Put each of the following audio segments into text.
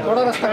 थोड़ा रास्ता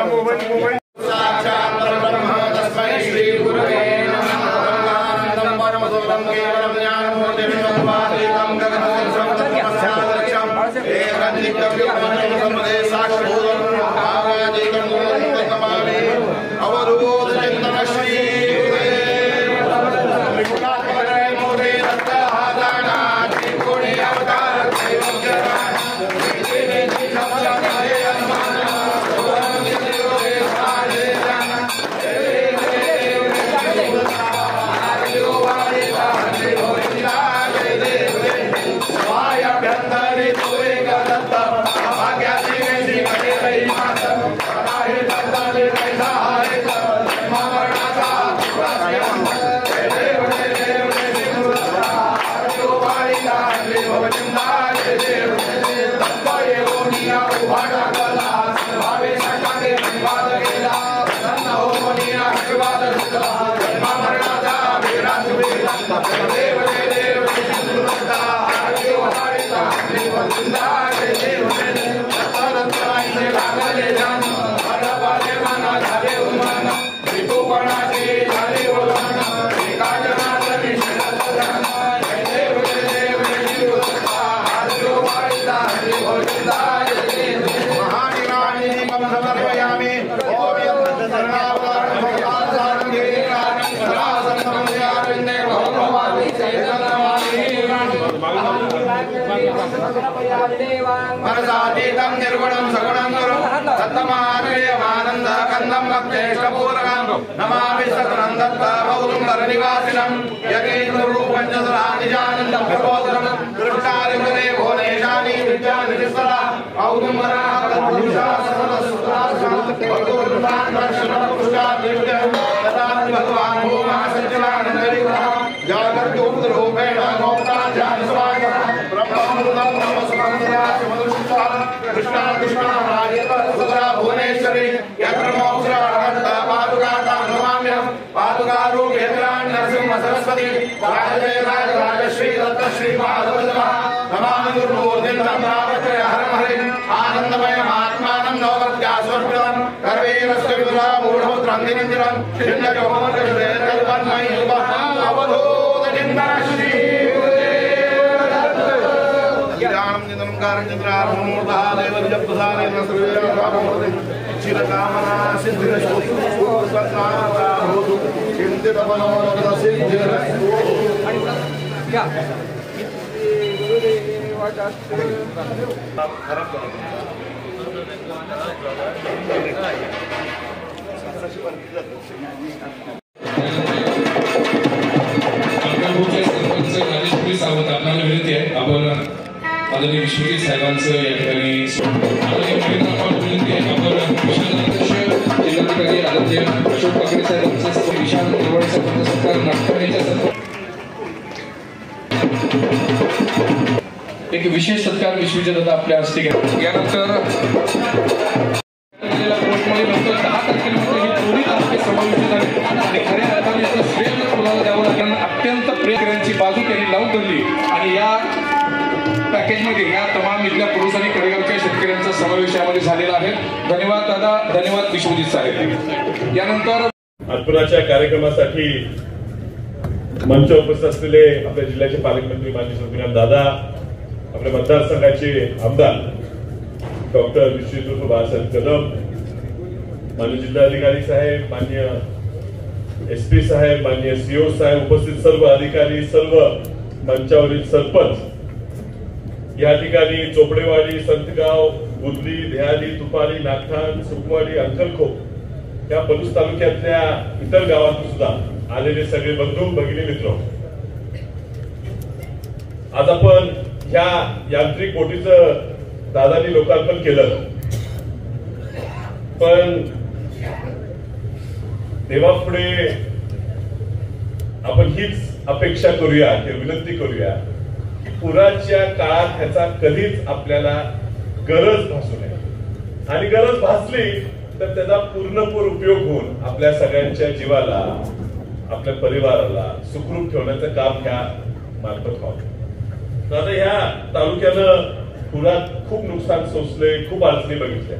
मनसातीतं निर्गुणं सगुणं गुरुं तत्तमानंद कंदं भक्तेष्टपूरकं नमामि सकलं दत्तमौदुम्बरनिवासिनं यतीन्द्ररूपं चतुरानिजानन्दं प्रबोधनं कृष्णारिमुने भुवनेशानि विद्यानिधिस्वरा औदुम्बरा तद्भुषा सर्वसुत्राशान् दर्शनपुष्टादिव्यं तदापि भगवान् भूमा सज्जनानन्दविग्रहः जागर्तूपरूपेण गोप्ता ध्यानसमागः कृष्णा कृष्णा भुवनेश्वरी यत्र पादुकारूपेण नरसिंह सरस्वती राजश्री दत्त श्री नमामि गुरुमूर्तिं हरं हरे आनंदमयम् आत्मानं नववद्यास्वर्गं कर्वेरस्य विदुरा मूढमुद्रं दिनिन्द्रं शिन्नजोमकल्पन्मयी अवधूतचिन्तनश्री चिरकामना सिद्धिरस्तु चिंतित मनोरथ सिद्धिरस्तु। आपल्याला विनंती आहे आपण आदरणीय विश्वजीत साहेबांचं या ठिकाणी विनंती आहे आपण जिल्हाधिकारी आदित्य अशोक ठाकरे साहेबांचं विशाल निवडचा सत्कार एक विशेष सत्कार विश्वजीत दादा आपल्या हस्ते यानंतर कोर्टमध्ये नंतर 10 तारखेमध्ये ही चोरी तारखे समाविष्ट झाली आणि खऱ्या अर्थाने याचं श्रेय कोणाला द्यावं लागलं अत्यंत प्रेमकरांची बाजू त्यांनी लावून धरली आणि या पॅकेजमध्ये या तमाम इथल्या पुरुष आणि कडेगावच्या शेतकऱ्यांचा समावेश यामध्ये झालेला आहे। धन्यवाद दादा, धन्यवाद विश्वजीत साहेब। यानंतर आजच्या कार्यक्रमासाठी मंच उपस्थित असलेले आपल्या जिल्ह्याचे पालकमंत्री माननीय श्री दादा, आपल्या मतदारसंघाचे आमदार डॉक्टर विश्वजित बाळासाहेब कदम, माननीय जिल्हाधिकारी साहेब, माननीय एसपी साहेब, माननीय सीओ साहेब, उपस्थित सर्व अधिकारी, सर्व मंचावरील सरपंच, या ठिकाणी चोपडेवाडी, संतगाव, बुर्ली, देहाली, तुपाली, नागठाण, सुकवाडी, अंकलखोप या पलूस तालुक्यातल्या इतर गावातून सुद्धा आलेले सगळे बंधू भगिनी मित्र, आज आपण ह्या यांत्रिक बोटीचं दादांनी लोकार्पण केलं, पण देवापुढे आपण हीच अपेक्षा करूया किंवा विनंती करूया की पुराच्या काळात ह्याचा कधीच आपल्याला गरज भासू नये, आणि गरज भासली तर त्याचा पूर्णपूर उपयोग होऊन आपल्या सगळ्यांच्या जीवाला, आपल्या परिवाराला सुखरूप ठेवण्याचं काम ह्या मार्फत व्हावं. आता ह्या तालुक्यानं पुरात खूप नुकसान सोसले, खूप अडचणी बघितल्या.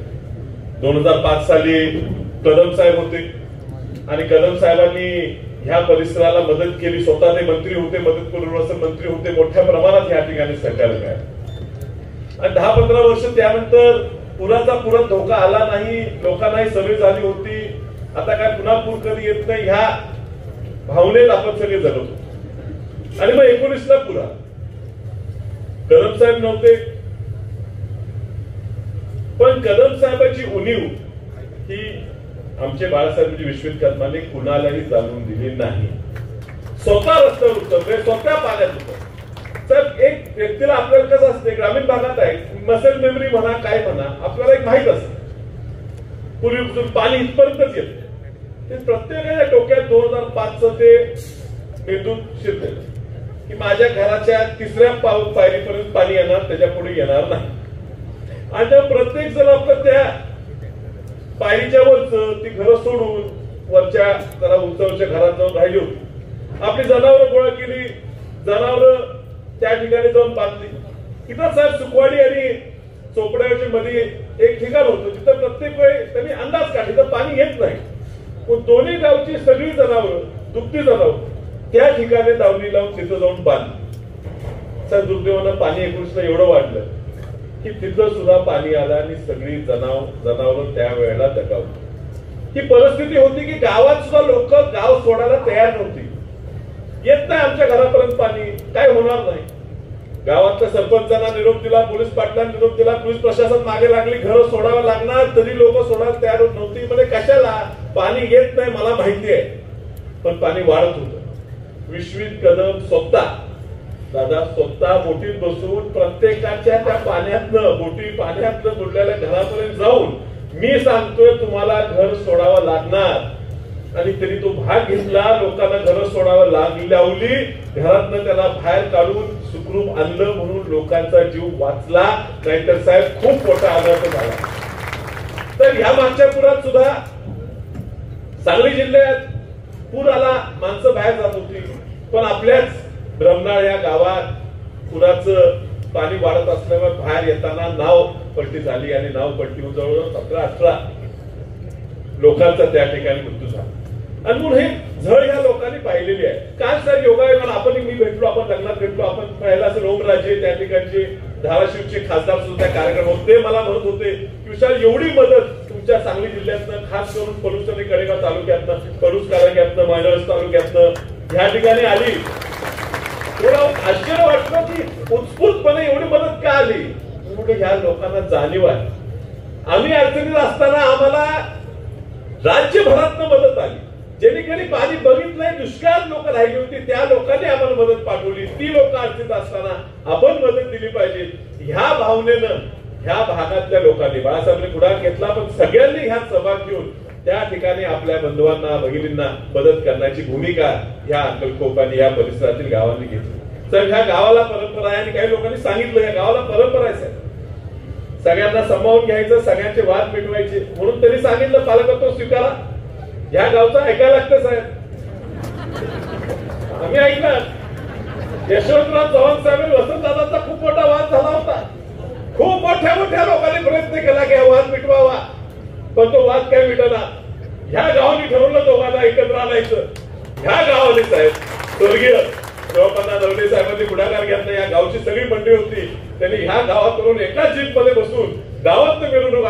2005 साली कदम साहेब होते आणि कदम साहेबांनी ह्या परिसराला मदत केली. स्वतः ते मंत्री होते, मदत पुनर्वसन मंत्री होते, मोठ्या प्रमाणात या ठिकाणी सहकार्य मिळालं. आणि 10-15 वर्ष त्यानंतर पुराचा धोका आला नाही, लोकांनाही सवय झाली होती. आता काय पुन्हा पूर कधी येत नाही ह्या भावनेत आपण सगळे जगत होतो. आणि मग 19ला पुरा कदम साहेब नव्हते, पण कदम साहेबांची उणीव ही आमचे बाळासाहेब विश्वित कदमांनी कुणालाही जाणून दिली नाही. स्वतः रस्त्यावर उतरले, स्वतः पाण्यात उतरले. तर एक व्यक्तीला आपल्याला कसं असते, ग्रामीण भागात आहे, मसल मेमरी म्हणा काय म्हणा, आपल्याला एक माहित असते पूर्वीपासून पाणी इथपर्यंतच येते. ते प्रत्येकाच्या डोक्यात 2005चं ते मेंदूत शिरलेलं की माझ्या घराच्या 3ऱ्या पायरीपर्यंत पाणी येणार, त्याच्या पुढे येणार नाही. आणि प्रत्येक जण आपलं त्या पायरीच्या वरच ती घरं सोडून वरच्या जरा उंचावरच्या घरात जाऊन राहिली होती. आपली जनावरं गोळा केली, जनावरं त्या ठिकाणी जाऊन बांधली. तिथं साहेब सुकवाडी आणि चोपड्याच्या मध्ये एक ठिकाण होतं, तिथं प्रत्येक वेळी त्यांनी अंदाज काढला तर पाणी येत नाही. पण दोन्ही गावची सगळी जनावरं, दुभती जनावर त्या ठिकाणी दावणी लावून तिथं जाऊन बांधली. साहेब दुर्दैवानं पाणी 19ला एवढं वाढलं की तिथं सुद्धा पाणी आलं आणि सगळी जनावर त्या वेळेला दगावली. ही परिस्थिती होती की गावात सुद्धा लोक गाव सोडायला तयार नव्हती. येत नाही आमच्या घरापर्यंत पाणी, काय होणार नाही. गावातल्या सरपंचांना निरोप दिला, पोलीस पाटलांना निरोप दिला, पोलीस प्रशासन मागे लागली, घरं सोडावं लागणार, तरी लोक सोडायला तयार होत नव्हती. म्हणजे कशाला, पाणी येत नाही मला माहिती आहे, पण पाणी वाढत होतं. विश्वित कदम दादा स्वतः बोटीत बसून प्रत्येकाच्या त्या पाण्यातनं बुडलेल्या घरापर्यंत जाऊन मी सांगतोय तुम्हाला घर सोडावं लागणार, आणि तरी तो भाग घेतला. लोकांना घर सोडावं लावली, घरातनं त्याला बाहेर काढून सुखरूप आणलं, म्हणून लोकांचा जीव वाचला. नाहीतर साहेब खूप मोठा अनर्थ झाला. तर ह्या मागच्या पुरात सुद्धा सांगली जिल्ह्यात पूर आला, माणसं बाहेर जात होती, पण आपल्याच ब्रह्मनाळ या गावात पुराचं पाणी वाढत असल्यामुळे बाहेर येताना नाव पलटी झाली आणि नाव पलटीहून जवळजवळ 17-18 लोकांचा त्या ठिकाणी मृत्यू झाला. आणि म्हणून हे झळ ह्या लोकांनी पाहिलेली आहे. काय सर योगायोगाने आपण मी भेटलो, आपण लग्नात भेटलो, आपण पाहिला असेल ओमराजे त्या ठिकाणचे धाराशिवचे खासदार सुद्धा कार्यक्रम होते. मला म्हणत होते की विशाल एवढी मदत तुमच्या सांगली जिल्ह्यातनं, खास करून पलूस आणि कडेगाव तालुक्यातनं, पलूस तालुक्यातनं, मायनस तालुक्यातनं ह्या ठिकाणी आली. थोडं आश्चर्य वाटलं की उत्स्फूर्तपणे एवढी मदत का आली. म्हणजे ह्या लोकांना जाणीव आहे. आम्ही अडचणीत असताना आम्हाला राज्यभरातनं मदत आली. जेणेकरी पाणी बघितलंय, दुष्काळ लोक राहिली होती, त्या लोकांनी आम्हाला मदत पाठवली. ती लोक अडचणीत असताना आपण मदत दिली पाहिजे ह्या भावनेनं ह्या भागातल्या लोकांनी बाळासाहेबांनी पुढाकार घेतला. पण सगळ्यांनी ह्यात सहभाग घेऊन त्या ठिकाणी आपल्या बंधूंना, भगिनींना मदत करण्याची भूमिका ह्या अक्कलकोप आणि या परिसरातील गावांनी घेतली. तर ह्या गावाला परंपरा आहे आणि काही लोकांनी सांगितलं या गावाला परंपरा आहे, सगळ्यांना सामावून घ्यायचं, सगळ्यांचे वाद मिटवायचे. म्हणून त्यांनी सांगितलं पालकत्व स्वीकारा. ह्या गावचं ऐकायला लागतं साहेब. आम्ही ऐकलं यशवंतराव चव्हाण साहेब वसंतदादांचा खूप मोठा वाद झाला होता. खूप मोठ्या लोकांनी प्रयत्न केला की हा वाद मिटवावा, पण तो वाद काय मिटला. ह्या गावाने ठरवलं दोघांना एकत्र आणायचं. ह्या गावाने साहेब स्वर्गीय शिवप्पा नवले साहेबांनी पुढाकार घेतला. या गावची सगळी मंडळी होती, त्यांनी ह्या गावातून एकाच जीपमध्ये बसून गावात मिरवणूक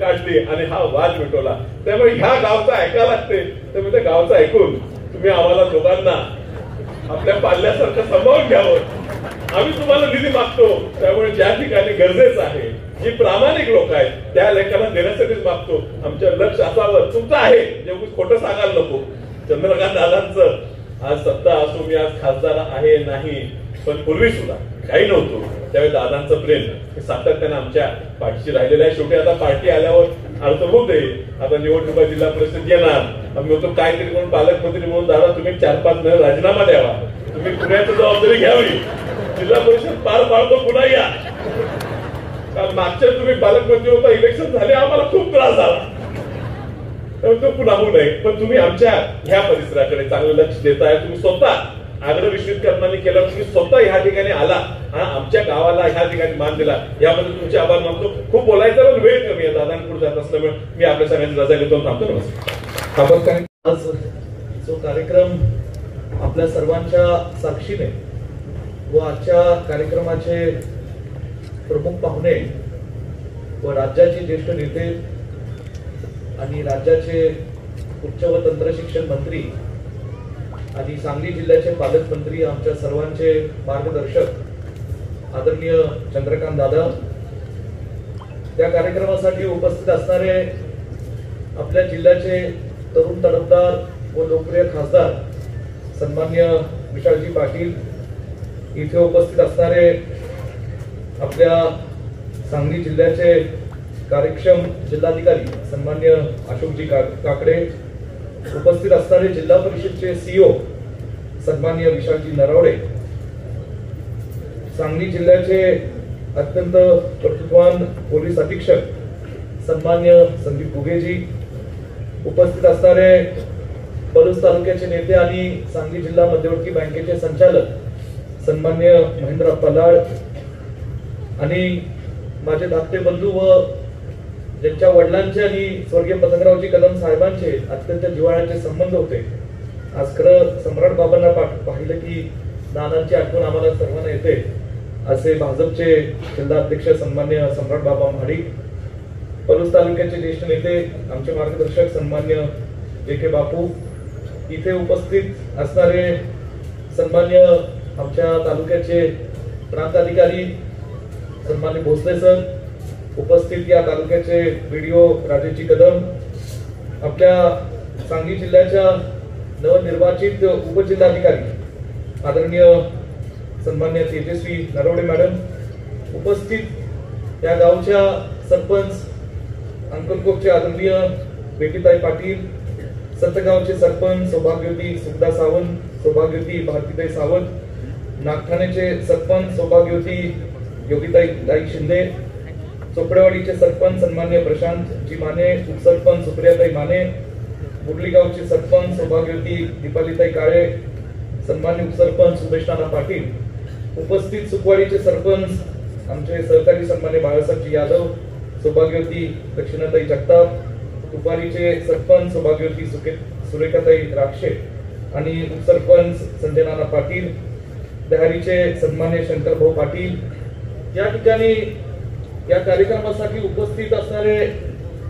काढली आणि हा वाद मिटवला. त्यामुळे ह्या गावचं ऐकायला लागते. त्यामुळे त्या गावचं ऐकून तुम्ही आम्हाला दोघांना आपल्या पाल्यासारखं सांभाळून घ्यावं. आम्ही तुम्हाला निधी मागतो. त्यामुळे ज्या ठिकाणी गरजेचं आहे, जी प्रामाणिक लोक आहेत त्या लेखांना देण्यासाठीच मागतो. आमचं लक्ष असावं तुमचं आहे, जेव्हा खोटं सांगायला नको. चंद्रकांत दादांचं आज सत्ता असो, मी आज खासदार आहे नाही, पण पूर्वी सुद्धा काही नव्हतो. त्यावेळी दादांचं प्रेम हे सातत्यानं आमच्या पाठीशी राहिलेलं आहे. शेवटी आता पार्टी आल्यावर अर्थ होते, आता निवडणुका जिल्हा परिषद येणार, आम्ही म्हणतो काहीतरी म्हणून पालकमंत्री म्हणून दादा तुम्ही 4-5 महिने राजीनामा द्यावा, तुम्ही पुण्याची जबाबदारी घ्यावी, जिल्हा परिषद पार पाडतो पुन्हा या. कारण मागच्या तुम्ही पालकमंत्री होता, इलेक्शन झाले आम्हाला खूप त्रास झाला, तो पुन्हा होऊ नये. पण तुम्ही आमच्या ह्या परिसराकडे चांगलं लक्ष देताय, तुम्ही स्वतः आग्रह विश्वित करताना केलं, तुम्ही स्वतः ह्या ठिकाणी आला आणि आमच्या गावाला ह्या ठिकाणी मान दिला, याबद्दल तुमचे आभार मानतो. खूप बोलायचं पण वेळ कमी आहे, दादांकडे जात असल्यामुळे मी आपल्या सगळ्यांची रजा घेतो, थांबतो. नमस्कार. आज जो कार्यक्रम आपल्या सर्वांच्या साक्षीने व आजच्या कार्यक्रमाचे प्रमुख पाहुणे व राज्याचे ज्येष्ठ नेते आणि राज्याचे उच्च व तंत्र शिक्षण मंत्री आणि सांगली जिल्ह्याचे पालकमंत्री, आमच्या सर्वांचे मार्गदर्शक आदरणीय चंद्रकांत दादा, त्या कार्यक्रमासाठी उपस्थित असणारे आपल्या जिल्ह्याचे तरुण तडफदार व लोकप्रिय खासदार सन्मान्य विशालजी पाटील, इथे उपस्थित असणारे आपल्या सांगली जिल्ह्याचे कार्यक्षम जिल्हाधिकारी सन्मान्य अशोकजी काकडे, उपस्थित असणारे जिल्हा परिषदचे सीईओ सन्मान्य विशालजी नरावडे, सांगली जिल्ह्याचे अत्यंत कर्तृत्ववान पोलीस अधीक्षक सन्मान्य संदीप गुगेजी, उपस्थित असणारे पलूस तालुक्याचे नेते आणि सांगली जिल्हा मध्यवर्ती बँकेचे संचालक सन्मान्य महेंद्र पलाड आणि माझे धाकटे बंधू व ज्यांच्या वडिलांचे आणि स्वर्गीय पतंगरावजी कदम साहेबांचे अत्यंत जिव्हाळ्याचे संबंध होते. आज खरं सम्राट बाबांना पाहिलं की नानांची आठवण आम्हाला सर्वांना येते, असे भाजपचे जिल्हाध्यक्ष सन्मान्य सम्राट बाबा महाडिक, पलूस तालुक्याचे ज्येष्ठ नेते आमचे मार्गदर्शक सन्मान्य जे.के. बापू, इथे उपस्थित असणारे सन्मान्य आमच्या तालुक्याचे प्रांताधिकारी सन्मान्य भोसले सर, उपस्थित या तालुक्याचे बीडीओ राजेशजी कदम, आपल्या सांगली जिल्ह्याच्या नवनिर्वाचित उपजिल्हाधिकारी आदरणीय सन्मान्य तेजस्वी नरवडे मॅडम, उपस्थित या गावच्या सरपंच अंकलकोटचे आदरणीय बेटीताई पाटील, सतगावचे सरपंच सौभाग्यवती सुखदा सावंत, सौभाग्यवती भारतीताई सावंत, नागठाण्याचे सरपंच सौभाग्यवती योगिताई शिंदे, चोपडेवाडीचे सरपंच सन्मान्य प्रशांतजी माने, उपसरपंच सुप्रियाताई माने, मुरलीगावचे सरपंच सौभाग्यवती दीपालीताई काळे, सन्मान्य उपसरपंच सुदेश नाना पाटील, उपस्थित सुकवाडीचे सरपंच आमचे सहकारी सन्मान्य बाळासाहेबजी यादव, सौभाग्यवती दक्षिणाताई जगताप, तुपारीचे सरपंच सौभाग्यवती सुरेखाताई राक्षे आणि उपसरपंच संजय नाना पाटील, दहारीचे सन्मान्य शंकरभाऊ पाटील, या ठिकाणी या कार्यक्रमासाठी उपस्थित असणारे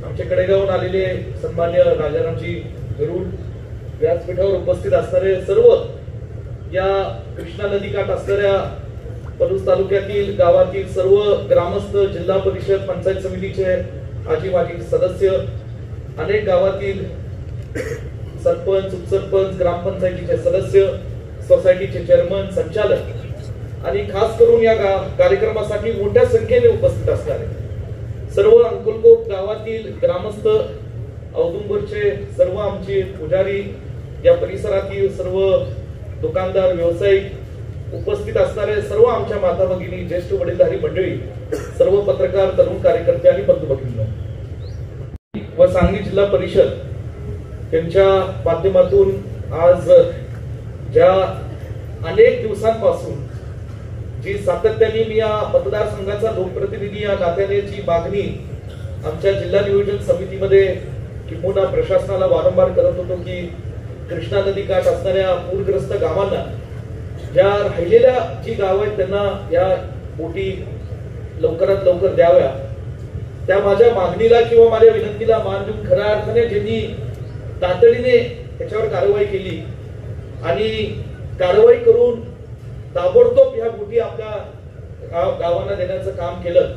आमचे कडेगावून आलेले सन्मान्य राजारामजी गरुड, व्यासपीठावर उपस्थित असणारे सर्व या कृष्णा नदीकाठ असणाऱ्या पलूस तालुक्यातील गावातील सर्व ग्रामस्थ, जिल्हा परिषद पंचायत समितीचे आजी माजी सदस्य, अनेक गावातील सरपंच, उपसरपंच, ग्रामपंचायतीचे सदस्य, सोसायटीचे चेअरमन, संचालक आणि खास करून या कार्यक्रमासाठी मोठ्या संख्येने उपस्थित असणारे सर्व अंकुलकोट गावातील ग्रामस्थ, औदुंबरचे सर्व आमचे पुजारी, या परिसरातील सर्व दुकानदार, व्यावसायिक, उपस्थित असणारे सर्व आमच्या माता भगिनी, ज्येष्ठ वडीलधारी मंडळी, सर्व पत्रकार, तरुण कार्यकर्ते आणि बंधू भगिनी व सांगली जिल्हा परिषद यांच्या माध्यमातून आज ज्या अनेक दिवसांपासून जी सातत्याने मी या मतदारसंघाचा लोकप्रतिनिधी या नात्याने जी मागणी आमच्या जिल्हा नियोजन समितीमध्ये किंबहुना प्रशासनाला वारंवार करत होतो की कृष्णा नदी काठ असणाऱ्या पूरग्रस्त गावांना, ज्या राहिलेल्या जी गाव आहेत त्यांना या बोटी लवकरात लवकर द्याव्या, त्या माझ्या मागणीला किंवा माझ्या विनंतीला मान देऊन खऱ्या अर्थाने ज्यांनी तातडीने त्याच्यावर कारवाई केली आणि कारवाई करून ताबडतोब ह्या बोटी आपल्या गावांना देण्याचं काम केलं,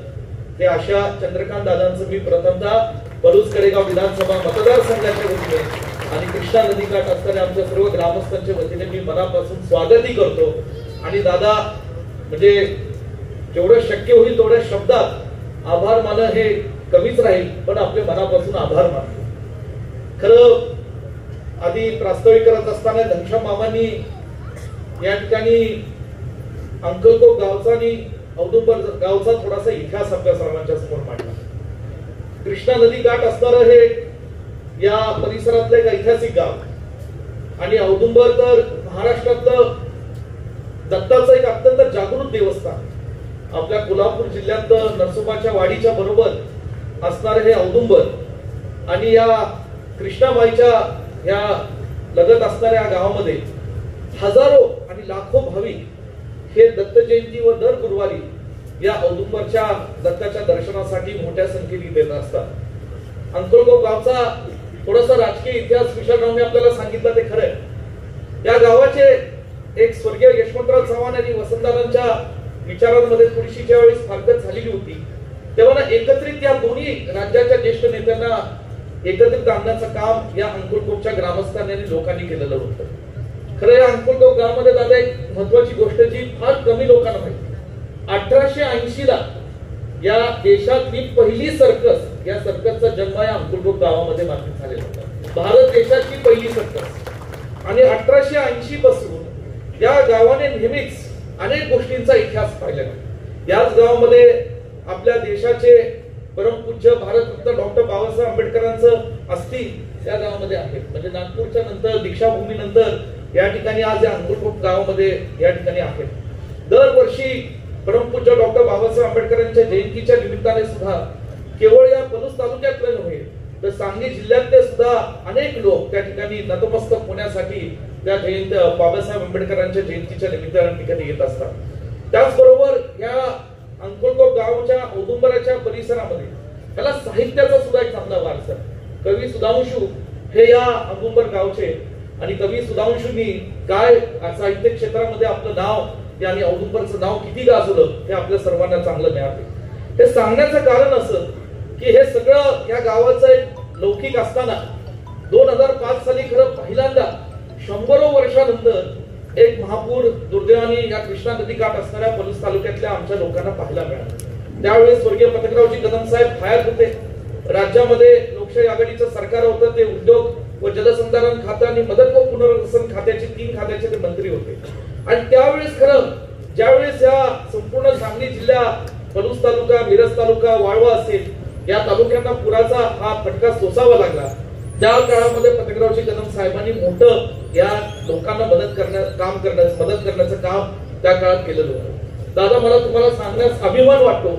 ते अशा चंद्रकांत दादांचं मी प्रथमतः पलूस कडेगाव विधानसभा मतदारसंघाच्या वतीने आणि कृष्णा नदीकाठ असणाऱ्या आमच्या सर्व ग्रामस्थांच्या वतीने मी मनापासून स्वागतही करतो. आणि दादा म्हणजे जेवढं शक्य होईल तेवढ्या शब्दात आभार मानणं हे कमीच राहील, पण आपल्या मनापासून आभार मानतो. खरं आधी प्रास्ताविक करत असताना घनश्याम मामांनी या ठिकाणी अंकलकोट गावचा आणि औदुंबर गावचा थोडासा इतिहास आपल्या सर्वांच्या समोर मांडला. कृष्णा नदी काठ असणारं हे या परिसरातलं एक ऐतिहासिक गाव आणि औदुंबर तर महाराष्ट्रातलं दत्ताचं एक अत्यंत जागृत देवस्थान. आपल्या कोल्हापूर जिल्ह्यात नरसोबाच्या वाडीच्या बरोबर असणारे हे औदुंबर आणि या कृष्णाबाईच्या या लगत असणाऱ्या गावामध्ये हजारो आणि लाखो भाविक हे दत्त जयंती व दर गुरुवारी या औदुंबरच्या दत्ताच्या दर्शनासाठी मोठ्या संख्येने येत असतात. अंकलकोट गावचा थोडासा राजकीय इतिहास विशालरावने आपल्याला सांगितलं ते खरंय. या गावाचे एक स्वर्गीय यशवंतराव चव्हाण आणि वसंतदादांच्या विचारांमध्ये थोडीशी ज्यावेळेस फारकत झालेली होती तेव्हा एकत्रित या दोन्ही राज्याच्या ज्येष्ठ नेत्यांना एकत्रित आणण्याचं काम या अंकलकोटच्या ग्रामस्थांनी आणि लोकांनी केलेलं होतं. खरं या अंकलकोट गावामध्ये दादा एक महत्वाची गोष्ट जी फार कमी लोकांना माहिती, 1880 ला या देशातली पहिली सर्कस, या सर्कसचा जन्म या अंकलकोट गावामध्ये मात्र झालेला होता. भारत देशाची पहिली सर्कस आणि 1880 पासून या गावाने नेहमीच अनेक गोष्टींचा इतिहास पाहिलेला. याच गावामध्ये आपल्या देशाचे परमपूज्य भारतरत्न डॉक्टर बाबासाहेब आंबेडकरांचं अस्थि या गावामध्ये आहे. म्हणजे नागपूरच्या नंतर दीक्षाभूमी नंतर या ठिकाणी आज या अंकलकोट गावामध्ये या ठिकाणी आहेत. दरवर्षी परमपूज्य डॉक्टर बाबासाहेब आंबेडकरांच्या जयंतीच्या निमित्ताने सुद्धा केवळ या पलूस तालुक्यातले नव्हे तर सांगली जिल्ह्यातले सुद्धा अनेक लोक त्या ठिकाणी नतमस्तक होण्यासाठी त्या जयंती बाबासाहेब आंबेडकरांच्या जयंतीच्या निमित्ताने ठिकाणी येत असतात. त्याचबरोबर या अंकलकोट गावच्या औदुंबराच्या परिसरामध्ये त्याला साहित्याचा सुद्धा एक चांगला वारसा. कवी सुधांशू हे या औदुंबर गावचे आणि कवी सुधांशूंनी काय साहित्य क्षेत्रामध्ये आपलं नाव आणि औदुंबरचं नाव किती गाजवलं हे आपल्या सर्वांना चांगलं मिळालं. हे सांगण्याचं कारण असं की हे सगळं या गावाचं एक लौकिक असताना 2005 साली खरं पहिल्यांदा 100 वर्षानंतर एक महापूर दुर्दैवाने या कृष्णा नदी काठ असणाऱ्या पलूस तालुक्यातल्या आमच्या लोकांना पाहायला मिळाला. त्यावेळेस स्वर्गीय पतंगरावजी कदम साहेब हयात होते. राज्यामध्ये लोकशाही आघाडीचं सरकार होतं. ते उद्योग व जलसंधारण खातं आणि मदत व पुनर्वसन खात्याचे 3 खात्याचे ते मंत्री होते. आणि त्यावेळेस खरं ज्यावेळेस या संपूर्ण सांगली जिल्हा, पलूस तालुका, मिरज तालुका, वाळवा असेल या तालुक्यांना पुराचा हा फटका सोसावा लागला, त्या काळामध्ये पतंगरावजी कदम साहेबांनी मोठं या लोकांना मदत करण्याचं काम त्या काळात केलेलं होतं. दादा, मला तुम्हाला सांगण्यास अभिमान वाटतो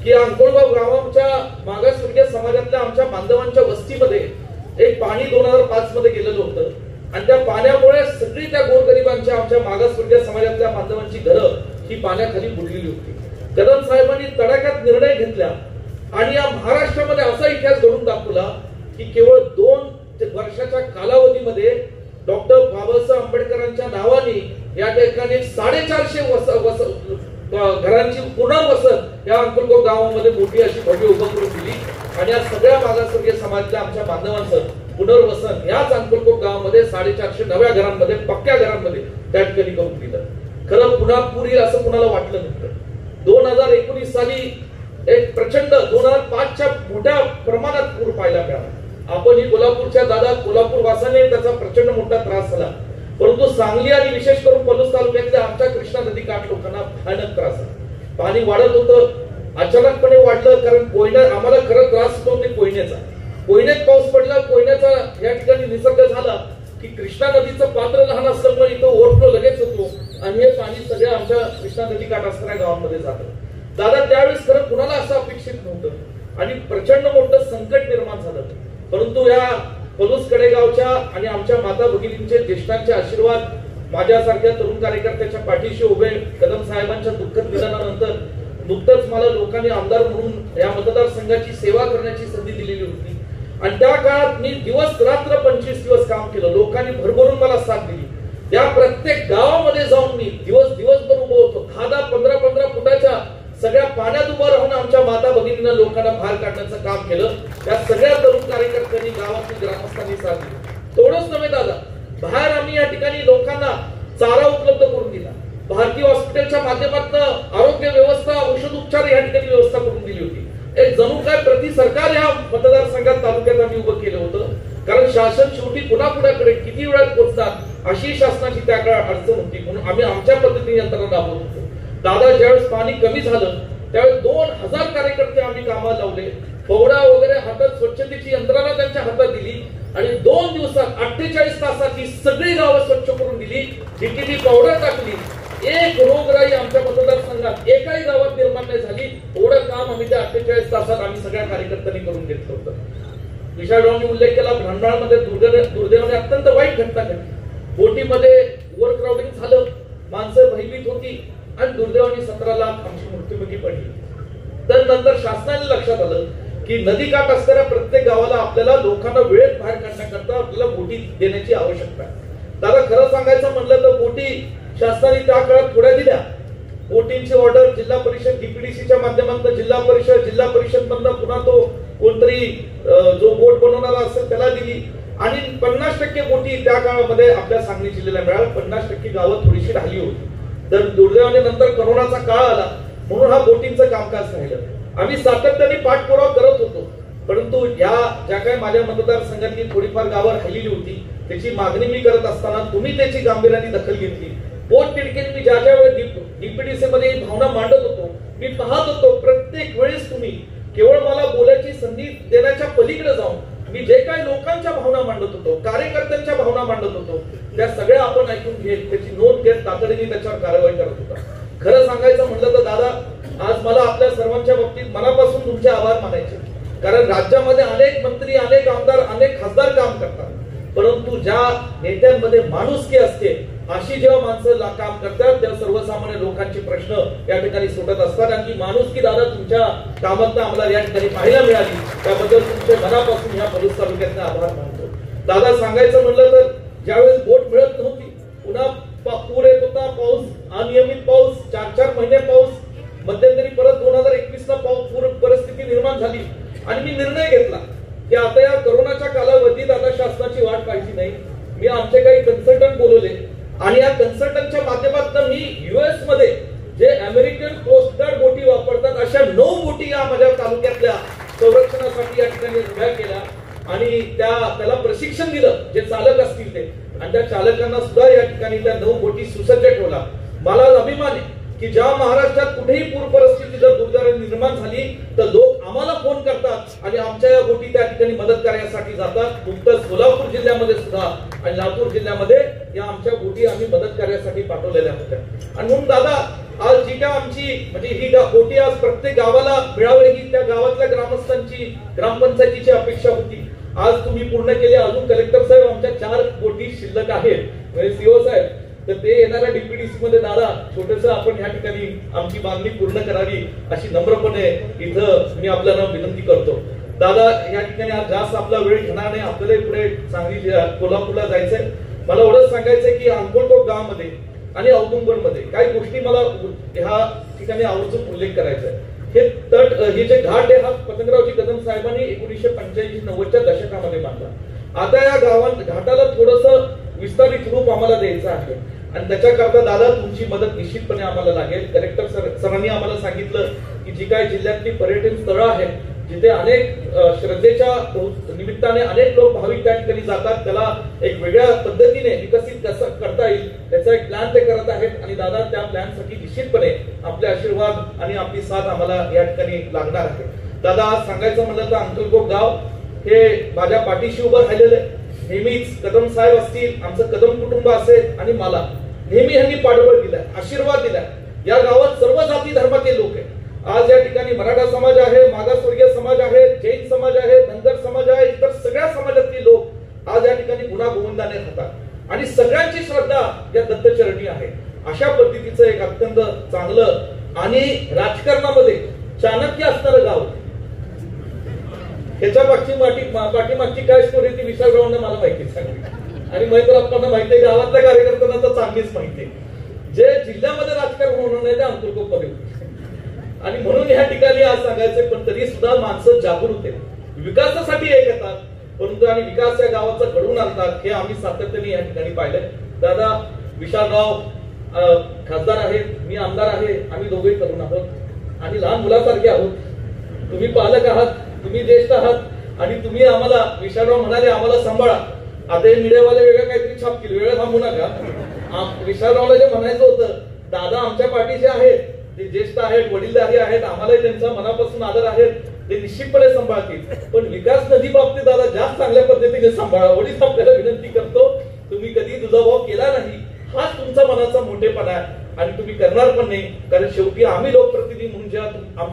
की अंकलगाव गावाच्या मागासवर्गीय समाजातल्या आमच्या बांधवांच्या वस्तीमध्ये एक पाणी 2005 मध्ये गेलेलं होतं आणि त्या पाण्यामुळे सगळी त्या गोरगरिबांच्या आमच्या मागासवर्गीय समाजातल्या बांधवांची घरं ही पाण्याखाली बुडलेली होती. कदम साहेबांनी तडाख्यात निर्णय घेतला आणि या महाराष्ट्रामध्ये असा इतिहास घडून दाखवला की केवळ 2 वर्षाच्या कालावधीमध्ये डॉक्टर बाबासाहेब आंबेडकरांच्या नावाने या ठिकाणी 450 घरांची पुनर्वसन या अंकलकोट गावामध्ये मोठी अशी भव्य उभं करून दिली आणि या सगळ्या मागासवर्गीय समाजातल्या आमच्या बांधवांचं पुनर्वसन याच अंकलकोट गावामध्ये 450 नव्या घरांमध्ये, पक्क्या घरांमध्ये त्या ठिकाणी करून दिलं. खरं पुन्हा पूर असं कुणाला वाटलं नव्हतं. 2019 साली एक प्रचंड 2005च्या मोठ्या प्रमाणात पूर पाहायला मिळाला. आपण ही कोल्हापूरच्या दादा, कोल्हापूर वासाने त्याचा प्रचंड मोठा त्रास झाला, परंतु सांगली आणि विशेष करून पलूस तालुक्यातल्या आमच्या कृष्णा नदी काठ लोकांना भयानक त्रास झाला. पाणी वाढत होतं, अचानकपणे वाढलं. कारण कोयना आम्हाला खरं त्रास होतो ते कोयनेचा. कोयनेत पाऊस पडला, कोयनेचा या ठिकाणी निसर्ग झाला की कृष्णा नदीचं पात्र लहान असल्यामुळे इथं ओव्हरफ्लो लगेच होतो आणि हे पाणी सगळ्या आमच्या कृष्णा नदी काठ असणाऱ्या गावांमध्ये जातं. दादा, त्यावेळेस खरं कुणाला असं अपेक्षित नव्हतं आणि प्रचंड मोठं संकट निर्माण झालं. परंतु या पलूस कडेगावच्या आणि आमच्या माता भगिनींचे, ज्येष्ठांचे आशीर्वाद माझ्यासारख्या तरुण कार्यकर्त्याच्या पाठीशी उभे. कदम साहेबांच्या दुःखद निधनानंतर नुकतंच मला लोकांनी आमदार म्हणून या मतदारसंघाची सेवा करण्याची संधी दिलेली होती आणि त्या काळात मी दिवस रात्र 25 दिवस काम केलं. लोकांनी भरभरून मला साथ दिली. त्या प्रत्येक गावामध्ये जाऊन मी दिवसभर उभं होतो. 10-10, 15-15 फुटाच्या सगळ्या पाण्यात उभं राहून आमच्या माता भगिनींना, लोकांना बाहेर काढण्याचं काम केलं. त्या सगळ्या तरुण कार्यकर्त्यांनी, गावातील ग्रामस्थांनी साथ दिली. तेवढंच नव्हे दादा, बाहेर आम्ही या ठिकाणी लोकांना चारा उपलब्ध करून दिला. भारतीय हॉस्पिटलच्या माध्यमातून आरोग्य व्यवस्था, औषध उपचार या ठिकाणी व्यवस्था करून दिली होती. एक जणू काय प्रति सरकार या मतदारसंघात, तालुक्यात आम्ही उभं केलं होतं. कारण शासन शेवटी पुन्हा किती वेळात पोहोचणार अशी शासनाची त्या काळात अडचण होती. म्हणून आम्ही आमच्या पद्धतीने यंत्रणा राबवत होतो. दादा ज्यावेळेस पाणी कमी झालं त्यावेळेस 2000 कार्यकर्ते आम्ही कामाला लावले. पवडा वगैरे हातात, स्वच्छतेची यंत्रणा त्यांच्या हातात दिली आणि 2 दिवसात 48 तासात ही सगळी गावं स्वच्छ करून दिली. जिथे पावडर टाकली, एक रोगराई आमच्या मतदारसंघात एकाही गावात निर्माण नाही झाली. एवढं काम आम्ही त्या 48 तासात आम्ही सगळ्या कार्यकर्त्यांनी करून घेतलं होतं. विशालरावांनी उल्लेख केला, भंडारमध्ये दुर्दैवाने अत्यंत वाईट घटना घडली. बोटीमध्ये ओव्हर क्राउडिंग झालं, माणसं भयभीत होती आणि दुर्दैवाने 17 लाख आमची मृत्युमुखी पडली. तर नंतर शासनाने लक्षात आलं की नदीकाठ असणाऱ्या प्रत्येक गावाला आपल्याला लोकांना वेळेत बाहेर काढण्याकरता आपल्याला बोटी देण्याची आवश्यकता आहे. दादा खरं सांगायचं म्हणलं तर बोटी शासनाने त्या काळात थोड्या दिल्या. बोटींची ऑर्डर जिल्हा परिषद डीपीडीसीच्या माध्यमातून जिल्हा परिषद मधनं पुन्हा तो कोणतरी जो बोट बनवणारा असेल त्याला दिली आणि 50% बोटी त्या काळामध्ये आपल्या सांगली जिल्ह्याला मिळाल्या. 50% गावं थोडीशी राहिली होती. तर दुर्दैवाने नंतर करोनाचा काळ आला म्हणून हा बोटींचं कामकाज राहिलं. आम्ही सातत्याने पाठपुरावा करत होतो, परंतु या ज्या काही माझ्या मतदारसंघातली थोडीफार गावं राहिलेली होती त्याची मागणी मी करत असताना तुम्ही त्याची गांभीर्याने दखल घेतली. पोट तिडकीने मी ज्या वेळेस डीपीडीसी मध्ये भावना मांडत होतो, मी पाहत होतो प्रत्येक वेळेस तुम्ही केवळ मला बोलायची संधी देण्याच्या पलीकडे जाऊन मी जे काही लोकांच्या भावना मांडत होतो, कार्यकर्त्यांच्या भावना मांडत होतो, त्या सगळ्या आपण ऐकून घेत त्याची नोंद घेत तातडीने त्याच्यावर कारवाई करत होता. खरं सांगायचं म्हटलं तर दादा आज मला आपल्या सर्वांच्या बाबतीत मनापासून तुमचे आभार मानायचे. कारण राज्यामध्ये अनेक मंत्री, अनेक आमदार, अनेक खासदार काम करतात, परंतु ज्या नेत्यांमध्ये माणुसकी असते अशी जेव्हा माणसं काम करतात तेव्हा सर्वसामान्य लोकांचे प्रश्न या ठिकाणी सुटत असतात. आणि ती माणुसकी दादा तुमच्या कामात आम्हाला या ठिकाणी पाहायला मिळाली, त्याबद्दल तुमच्या मनापासून या पलूस तालुक्यातले आभार मानतो. दादा सांगायचं म्हणलं तर ज्यावेळेस बोट मिळत नव्हती, पुन्हा पूर येत होता, पाऊस अनियमित पाऊस, 4-4 महिने पाऊस, मध्यंतरी परत 2021 ला पूर परिस्थिती निर्माण झाली आणि मी निर्णय घेतला की आता या कोरोनाच्या कालावधीत आता शासनाची वाट पाहिजे नाही. मी आमचे काही कन्सल्टंट बोलवले आणि या कन्सल्टंटच्या माध्यमातून मी युएस मध्ये जे अमेरिकन कोस्ट गार्ड बोटी वापरतात अशा 9 बोटी या माझ्या तालुक्यातल्या संरक्षणासाठी या ठिकाणी उभ्या केल्या आणि त्याला प्रशिक्षण दिलं जे चालक असतील ते, आणि त्या चालकांना सुद्धा या ठिकाणी त्या 9 बोटी सुसज्ज ठेवला. मला अभिमान आहे की ज्या महाराष्ट्रात कुठेही पूर परिस्थिती जर दुर्दैवाने निर्माण झाली तर लोक आम्हाला फोन करतात आणि आमच्या या बोटी त्या ठिकाणी मदत करण्यासाठी जातात. नुकतंच सोलापूर जिल्ह्यामध्ये सुद्धा आणि लातूर जिल्ह्यामध्ये या आमच्या बोटी आम्ही मदत करण्यासाठी पाठवलेल्या होत्या. आणि म्हणून दादा आज जी काय आमची म्हणजे ही बोटी आज प्रत्येक गावाला मिळावी ही त्या गावातल्या ग्रामस्थांची, ग्रामपंचायतीची अपेक्षा होती. आज तुम्ही पूर्ण केली. अजून कलेक्टर साहेब आमच्या 4 बोटी शिल्लक आहेत, म्हणजे सीओ साहेब, तर ते येणाऱ्या डीपीडीसी मध्ये दादा छोटस आपण या ठिकाणी आमची मागणी पूर्ण करावी अशी नम्रपणे इथं मी आपल्याला विनंती करतो. दादा या ठिकाणी आज जास्त आपला वेळ घेणार नाही, आपल्याला पुढे सांगली कोल्हापूरला जायचंय. मला एवढंच सांगायचंय की अंकोलकोट गावामध्ये आणि औदुंबरमध्ये काही गोष्टी मला ह्या ठिकाणी आवर्जून उल्लेख करायचा आहे. हे जे घाट आहे हा पतंगरावजी कदम साहेबांनी 1985-90च्या दशकामध्ये बांधला. आता या घाटाला थोडस विस्तारित रूप आम्हाला द्यायचं आहे आणि त्याच्याकरता दादा तुमची मदत निश्चितपणे आम्हाला लागेल. कलेक्टर सरांनी आम्हाला सांगितलं की जी काही जिल्ह्यातली पर्यटन स्थळं आहेत जिथे अनेक श्रद्धेच्या निमित्ताने अनेक लोक भाविक त्या ठिकाणी जातात, त्याला एक वेगळ्या पद्धतीने विकसित कसं करता येईल त्याचा एक प्लॅन ते करत आहेत. आणि दादा त्या प्लॅनसाठी निश्चितपणे आपले आशीर्वाद आणि आपली साथ आम्हाला या ठिकाणी लागणार आहे. दादा आज सांगायचं म्हणलं तर अंकलकोट गाव हे माझ्या पाठीशी उभं राहिलेलं आहे. नेहमीच कदम साहेब असतील, आमचं कदम कुटुंब असेल आणि मला नेहमी यांनी पाठबळ दिलाय, आशीर्वाद दिलाय. या गावात सर्व जाती धर्माचे लोक आहेत. आज या ठिकाणी मराठा समाज आहे, मागासवर्गीय समाज आहे, जैन समाज आहे, धनगर समाज आहे, इतर सगळ्या समाजातली लोक आज या ठिकाणी गुणागोविंदाने राहतात आणि सगळ्यांची श्रद्धा या दत्तचरणी आहे. अशा पद्धतीचं एक अत्यंत चांगलं आणि राजकारणामध्ये चाणक्य असणारं गाव. ह्याच्या पाठीमागची काय स्टोरी ती विशालरावांना मला माहिती सांगितली आणि मैत्रप्पांना माहिती आहे, गावातल्या कार्यकर्त्यांना तर चांगलीच माहिती आहे. जे जिल्ह्यामध्ये राजकारण होणार नाही ते अंतर्गत मध्ये आणि म्हणून या ठिकाणी आज सांगायचं पण तरी सुद्धा माणसं जागृत आहेत, विकासासाठी एक येतात, परंतु आणि विकास या गावाचा घडवून आणतात हे आम्ही सातत्याने या ठिकाणी पाहिलंय. दादा विशालराव खासदार आहेत, मी आमदार आहे, आम्ही दोघेही तरुण आहोत आणि लहान मुलासारखे आहोत. तुम्ही पालक आहात, तुम्ही ज्येष्ठ आहात आणि तुम्ही आम्हाला विशालराव म्हणाले आम्हाला सांभाळा. आता हे मीडियावाले वेगळं काहीतरी छापतील, वेळ थांबू नका. विशालरावला जे म्हणायचं होतं, दादा आमच्या पाठीचे आहेत, ते ज्येष्ठ आहेत, वडीलधारी आहेत, आम्हालाही त्यांचा मनापासून आदर आहे, ते निश्चितपणे सांभाळतील. पण विकास नदी बाबतीत दादा जास्त चांगल्या पद्धतीने सांभाळा. वडील आपल्याला विनंती करतो, तुम्ही कधी दुजाभाव केला नाही, हाच तुमचा मनाचा मोठेपणा आहे आणि तुम्ही करणार पण नाही. कारण शेवटी आम्ही लोकप्रतिनिधी म्हणून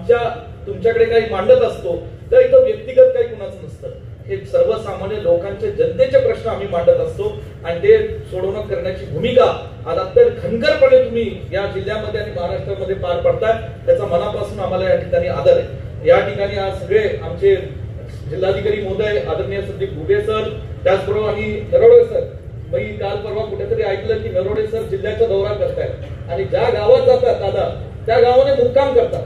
ज्या तुमच्याकडे काही मांडत असतो तर इथं व्यक्तिगत काही कुणाचं नसतं. हे सर्वसामान्य लोकांचे जनतेचे प्रश्न आम्ही मांडत असतो आणि ते सोडवणं करण्याची भूमिका आज अत्यंत खणखरपणे तुम्ही या जिल्ह्यामध्ये आणि महाराष्ट्रामध्ये पार पडताय. त्याचा मनापासून आम्हाला या ठिकाणी आदर आहे. या ठिकाणी आज सगळे आमचे जिल्हाधिकारी महोदय आदरणीय संदीप घुगे सर, त्याचबरोबर आणि नरोडे सर, मी काल परवा कुठेतरी ऐकलं की नरोडे सर जिल्ह्याचा दौरा करतायत आणि ज्या गावात जातात दादा त्या गावाने मुक्काम करतात.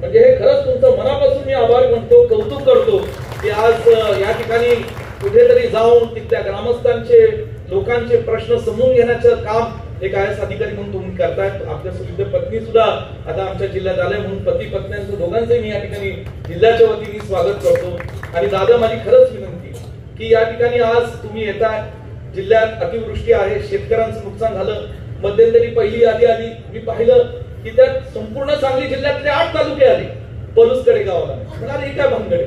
म्हणजे हे खरंच तुमचं मनापासूून मी आभार मानतो, कौतुक करतो की आज या ठिकाणी कुठेतरी जाऊन तिथल्या ग्रामस्थांचे लोकांचे प्रश्न समजून घेण्याचं काम एक आयएस अधिकारी म्हणून तुम्ही करतायत. आपल्या सुविध पत्नी सुद्धा आता आमच्या जिल्ह्यात आल्या म्हणून पती पत्न्यांचं दोघांचंही मी या ठिकाणी जिल्ह्याच्या वतीने स्वागत करतो. आणि दादा माझी खरंच विनंती की या ठिकाणी आज तुम्ही येताय, जिल्ह्यात अतिवृष्टी आहे, शेतकऱ्यांचं नुकसान झालं, मध्यंतरी पहिली यादी आली, मी पाहिलं की त्यात संपूर्ण सांगली जिल्ह्यातले 8 तालुके आले पलूसकडे गावाला. म्हणाले ही काय भानगड.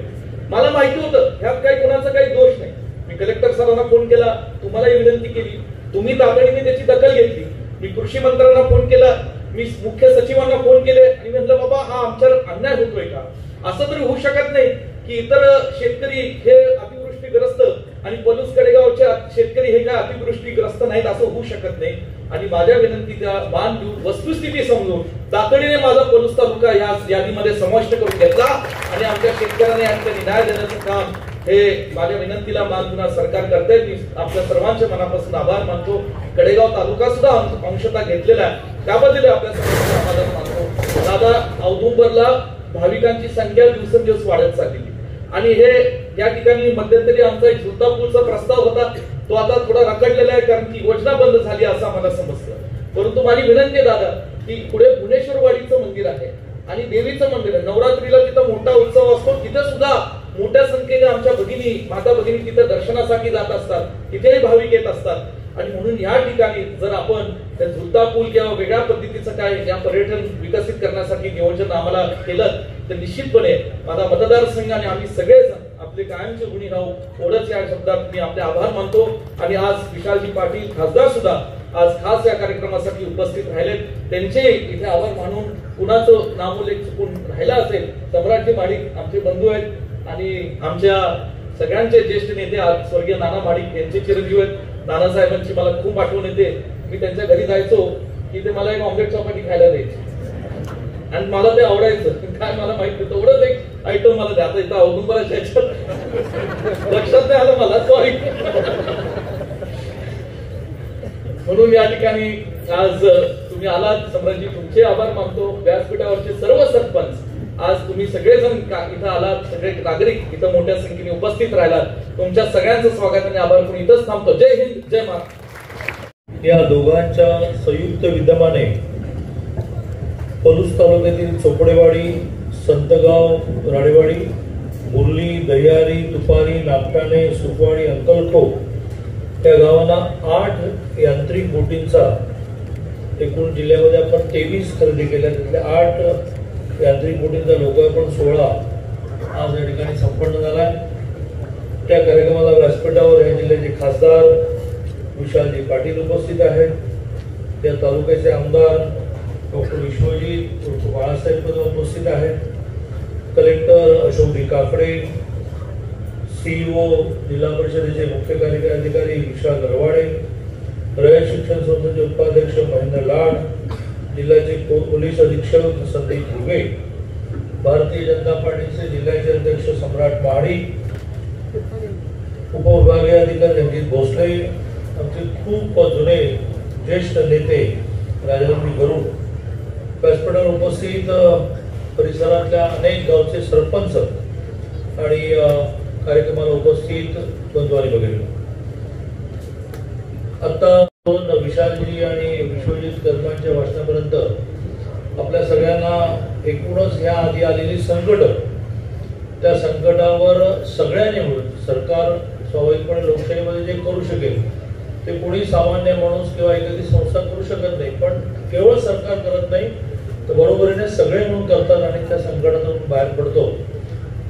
मला माहिती होतं ह्यात काही कोणाचा काही दोष नाही. मी कलेक्टर सरांना फोन केला, तुम्हालाही विनंती केली, तुम्ही तातडीने त्याची दखल घेतली. मी कृषी मंत्र्यांना फोन केला, मी मुख्य सचिवांना फोन केले आणि म्हटलं बाबा हा आमच्यावर अन्याय होतोय का. असं तरी होऊ शकत नाही की इतर शेतकरी हे अतिवृष्टीग्रस्त आणि पलूस कडेगावचे शेतकरी हे काय अतिवृष्टीग्रस्त नाहीत, असं होऊ शकत नाही. आणि माझ्या विनंतीचा मान देऊन वस्तुस्थिती समजून तातडीने माझा पलूस तालुका या यादीमध्ये समाविष्ट करून घेतला आणि आमच्या शेतकऱ्यांना या ठिकाणी न्याय देण्याचं काम हे माझ्या विनंतीला मान देऊन सरकार करते. मी आपल्या सर्वांच्या मनापासून आभार मानतो. कडेगाव तालुका सुद्धा अंशतः घेतलेला आहे, त्याबद्दल आपल्या सर्वांचा आभार मानतो. दादा औदुंबरला भाविकांची संख्या दिवसेंदिवस वाढत चालली आणि हे या ठिकाणी मध्यंतरी आमचा एक झुलता पूलचा प्रस्ताव होता, तो आता थोडा रखडलेला आहे कारण की योजना बंद झाली असं आम्हाला समजतं. परंतु माझी विनंती आहे दादा की पुढे भुवनेश्वरवाडीचं मंदिर आहे आणि देवीचं मंदिर आहे, नवरात्रीला तिथं मोठा उत्सव असतो, तिथे सुद्धा मोठ्या संख्येने आमच्या भगिनी माता भगिनी तिथे दर्शनासाठी जात असतात, तिथेही भाविक येत असतात. आणि म्हणून या ठिकाणी जर आपण त्या झुलता पूल किंवा वेगळ्या पद्धतीचं काय या पर्यटन विकसित करण्यासाठी नियोजन आम्हाला केलं तर निश्चितपणे माझा मतदारसंघ आणि आम्ही सगळेजण आपले कायमचे गुणी राहू, एवढंच या शब्दात मी आपले आभार मानतो. आणि आज विशालजी पाटील खासदार सुद्धा आज खास या कार्यक्रमासाठी उपस्थित राहिले, त्यांचे इथे आभार मानून कुणाचं नामोल्लेख चुकून राहिला असेल, सम्राटजी माडिक आमचे बंधू आहेत आणि आमच्या सगळ्यांचे ज्येष्ठ नेते आज स्वर्गीय नाना माडिक यांचे चिरंजीव आहेत. नानासाहेबांची मला खूप आठवण येते. मी त्यांच्या घरी जायचो की ते मला एक ऑमलेट चपाती खायला द्यायचे आणि मला ते आवडायचं. काय मला माहित नाही, तेवढंच एक आयटम मला द्या. आता इथं औदुंबराच्या लक्षात नाही आलं मला, सॉरी. म्हणून या ठिकाणी आज तुम्ही आलात सम्राटजी, तुमचे आभार मानतो. व्यासपीठावरचे सर्व सरपंच आज तुम्ही सगळेजण इथं आलात, सगळे नागरिक इथं मोठ्या संख्येने उपस्थित राहिलात, तुमच्या सगळ्यांचं स्वागत आणि आभार करून इथंच थांबतो. जय हिंद, जय महाराष्ट्र. या दोघांच्या संयुक्त विद्यमाने पलूस तालुक्यातील चोपडेवाडी, संतगाव, राडेवाडी, मुरली, दह्यारी, तुपारी, नागठाणे, सुपवाडी, अंकलखोप या गावांना 8 यांत्रिक बोटींचा एकूण जिल्ह्यामध्ये आपण 23 खरेदी केल्या, त्यातल्या 8 यांत्रिक बोटींचा लोकार्पण सोहळा आज या ठिकाणी संपन्न झाला. त्या कार्यक्रमाला व्यासपीठावर या जिल्ह्याचे खासदार विशालजी पाटील उपस्थित आहेत, त्या तालुक्याचे आमदार डॉक्टर विश्वजित उर्फ बाळासाहेब उपस्थित आहेत, कलेक्टर अशोक काकडे, सीईओ जिल्हा परिषदेचे मुख्य कार्यकारी अधिकारी विशाल नरवाडे, रयत शिक्षण संस्थेचे उपाध्यक्ष महेंद्र लाड, जिल्ह्याचे पोलीस अधीक्षक संदीप घुगे, भारतीय जनता पार्टीचे जिल्ह्याचे अध्यक्ष सम्राट महाडिक, उपविभागीय अधिकारी रणजित भोसले, आमचे खूप जुने ज्येष्ठ नेते राजाराम गरुड, व्यासपीठावर उपस्थित परिसरातल्या अनेक गावचे सरपंच आणि कार्यक्रमाला उपस्थित बंधू आणि वगैरे. आता विशालजी आणि विश्वजित कर्मांच्या एकूणच ह्या आधी आलेली संकट, त्या संकटावर सगळ्यांनी मिळून सरकार स्वाभाविकपणे लोकशाहीमध्ये जे करू शकेल ते कोणी सामान्य माणूस किंवा एखादी संस्था करू शकत नाही, पण केवळ सरकार करत नाही तर बरोबरीने सगळे मिळून करतात आणि त्या संकटातून बाहेर पडतो.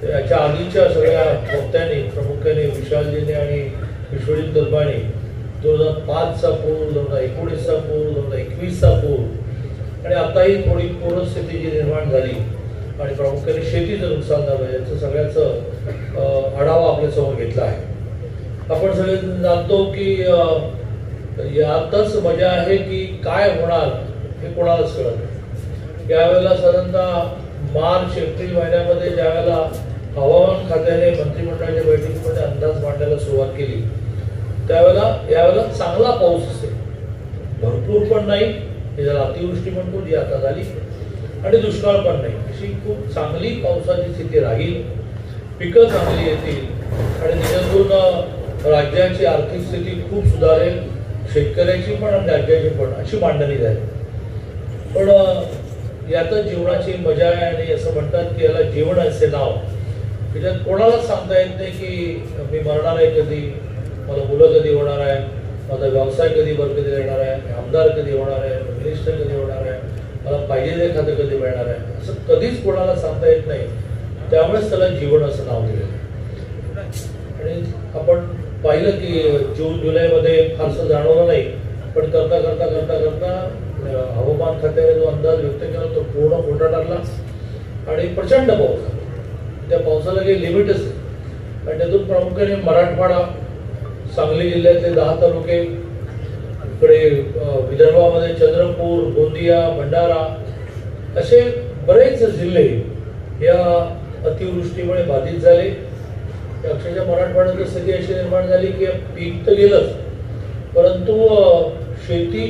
याच्या आधीच्या सगळ्या वक्त्यांनी प्रामुख्याने विशालजीने आणि विश्वजित गरबाणी 2005चा पूर, 2019चा पूर, 2021चा पूर आणि आताही थोडी पूरस्थिती जी निर्माण झाली आणि प्रामुख्याने शेतीचं नुकसान झालं याचं सगळ्याचं आढावा आपल्यासमोर घेतला आहे. आपण सगळे जाणतो की यातच मजा आहे की काय होणार हे कोणालाच कळत नाही. यावेळेला साधारणतः मार्च एप्रिल महिन्यामध्ये ज्यावेळेला हवामान खात्याने मंत्रिमंडळाच्या बैठकीमध्ये अंदाज मांडायला सुरुवात केली यावेळेला चांगला पाऊस असेल, भरपूर पण नाही, ज्याला अतिवृष्टी म्हणतो जी आता झाली, आणि दुष्काळ पण नाही, अशी खूप चांगली पावसाची स्थिती राहील, पिकं चांगली येतील आणि त्याच्यातून राज्याची आर्थिक स्थिती खूप सुधारेल, शेतकऱ्याची पण आणि राज्याची पण, अशी मांडणी झाली. पण यातच जीवनाची मजा आहे आणि असं म्हणतात की याला जीवन असे नाव, त्याच्यात कोणालाच सांगता येत नाही की मी मरणार आहे कधी, मला मुलं कधी होणार आहे, माझा व्यवसाय कधी बरकती येणार आहे, आमदार कधी होणार आहे, मिनिस्टर कधी होणार आहे, मला पाहिजे ते खातं कधी मिळणार आहे, असं कधीच कोणाला सांगता येत नाही. त्यामुळेच त्याला जीवन असं नाव दिलं. आणि आपण पाहिलं की जून जुलैमध्ये फारसं जाणवलं नाही, पण करता करता करता करता हवामान खात्याने जो अंदाज व्यक्त केला तो पूर्ण खोटा ठरला आणि प्रचंड पाऊस झाला. त्या पावसाला काही लिमिटच नाही आणि त्यातून प्रामुख्याने मराठवाडा, सांगली जिल्ह्यातले 10 तालुके, इकडे विदर्भामध्ये चंद्रपूर, गोंदिया, भंडारा असे बरेच जिल्हे या अतिवृष्टीमुळे बाधित झाले. अक्षरशः मराठवाड्यात स्थिती अशी निर्माण झाली की पीक तर गेलंच, परंतु शेती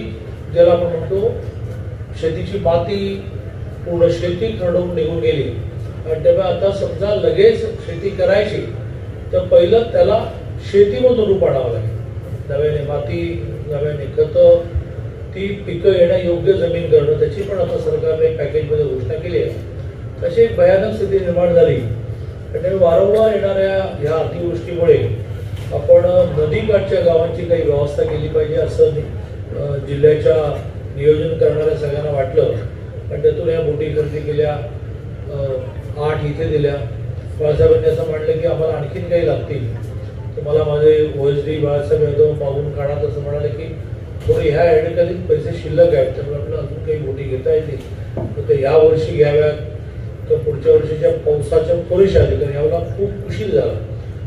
ज्याला आपण म्हणतो शेतीची माती पूर्ण शेती खरडून निघून गेली आणि तेव्हा आता समजा लगेच शेती करायची तर पहिलं त्याला शेतीमधून रूप आणावं लागेल. नव्याने माती, नव्याने खतं, ती पिकं येण्यायोग्य जमीन करणं, त्याची पण आता सरकारने पॅकेजमध्ये घोषणा केली आहे. तशी एक भयानक स्थिती निर्माण झाली आणि वारंवार येणाऱ्या ह्या अतिवृष्टीमुळे आपण नदीकाठच्या गावांची काही व्यवस्था केली पाहिजे असं जिल्ह्याच्या नियोजन करणाऱ्या सगळ्यांना वाटलं आणि त्यातून या बोटी खरेदी केल्या, 8 इथे दिल्या. बाळासाहेबांनी असं म्हटलं की आम्हाला आणखीन काही लागतील, तर मला माझे OSD बाळासाहेब यादव मागून काढात असं म्हणाले की थोडे ह्या ॲडकालीत पैसे शिल्लक आहेत, त्यामुळे आपल्याला अजून काही बोटी घेता येतील तर ते यावर्षी घ्याव्यात तर पुढच्या वर्षीच्या पावसाच्या पुरेशा आली. कारण यावेळेला खूप उशीर झाला,